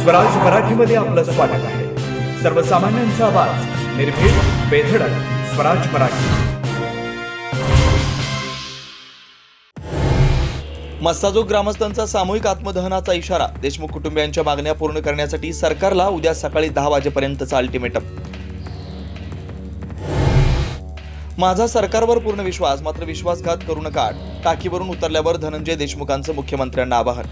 स्वराज मराठीमध्ये आपलं स्वागत आहे. सर्वसामान्यांचा आवाज, निर्भीड, बेधडक, स्वराज मराठी. मस्साजोग ग्रामस्थांचा सामूहिक आत्मदहनाचा इशारा. देशमुख कुटुंबियांच्या मागण्या पूर्ण करण्यासाठी सरकारला उद्या सकाळी 10 वाजेपर्यंतचा अल्टिमेटम. माझा सरकारवर पूर्ण विश्वास, मात्र विश्वासघात करू नका. टाकीवरून उतरल्यावर धनंजय देशमुखांचं मुख्यमंत्र्यांना आवाहन.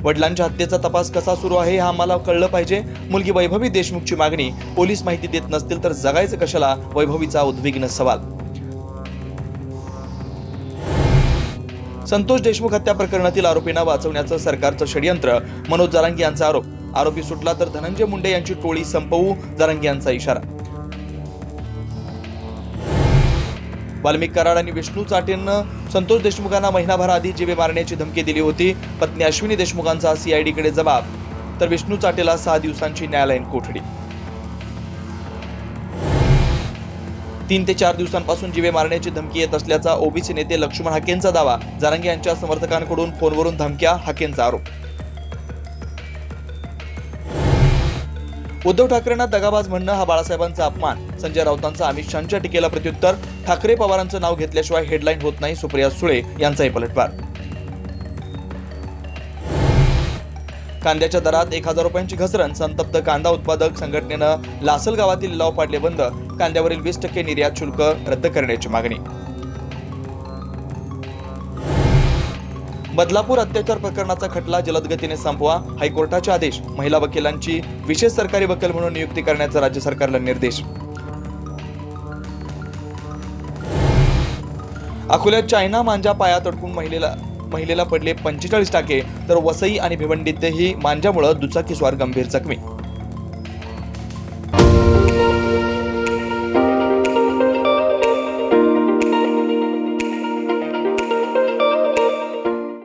वडिलांच्या हत्येचा तपास कसा सुरू आहे हे आम्हाला कळलं पाहिजे. मुलगी वैभवी देशमुखची मागणी. पोलीस माहिती देत नसतील तर जगायचं कशाला, वैभवीचा उद्विग्न सवाल. संतोष देशमुख हत्या प्रकरणातील आरोपींना वाचवण्याचं सरकारचं षडयंत्र. मनोज जरांगे यांचा आरोप. आरोपी सुटला तर धनंजय मुंडे यांची टोळी संपवू, जरांगे यांचा इशारा. वाल्मिक कराड आणि विष्णू चाटेंनं संतोष देशमुखांना महिनाभराआधी जीवे मारण्याची धमकी दिली होती. पत्नी अश्विनी देशमुखांचा सीआयडीकडे जबाब, तर विष्णू चाटेला 6 दिवसांची न्यायालयीन कोठडी. 3 ते 4 दिवसांपासून जीवे मारण्याची धमकी येत असल्याचा ओबीसी नेते लक्ष्मण हाकेंचा दावा. जरांगे यांच्या समर्थकांकडून फोनवरून धमक्या, हाकेंचा आरोप. उद्धव ठाकरेंना दगाबाज म्हणणं हा बाळासाहेबांचा अपमान. संजय राऊतांचा अमित शहांच्या टीकेला प्रत्युत्तर. ठाकरे पवारांचं नाव घेतल्याशिवाय हेडलाईन होत नाही, सुप्रिया सुळे यांचाही पलटवार. कांद्याच्या दरात 1000 रुपयांची घसरण. संतप्त कांदा उत्पादक संघटनेनं लासल गावातील लिलाव पाडले बंद. कांद्यावरील 20% निर्यात शुल्क रद्द करण्याची मागणी. बदलापूर अत्याचार प्रकरणाचा खटला जलद गतीने संपवा, हायकोर्टाचे आदेश. महिला वकिलांची विशेष सरकारी वकील म्हणून नियुक्ती करण्याचा राज्य सरकारला निर्देश. अकोल्यात चायना मांजा पायात अडकून महिलेला पडले 45 टाके, तर वसई आणि भिवंडीतही मांजामुळे दुचाकीस्वार गंभीर जखमी.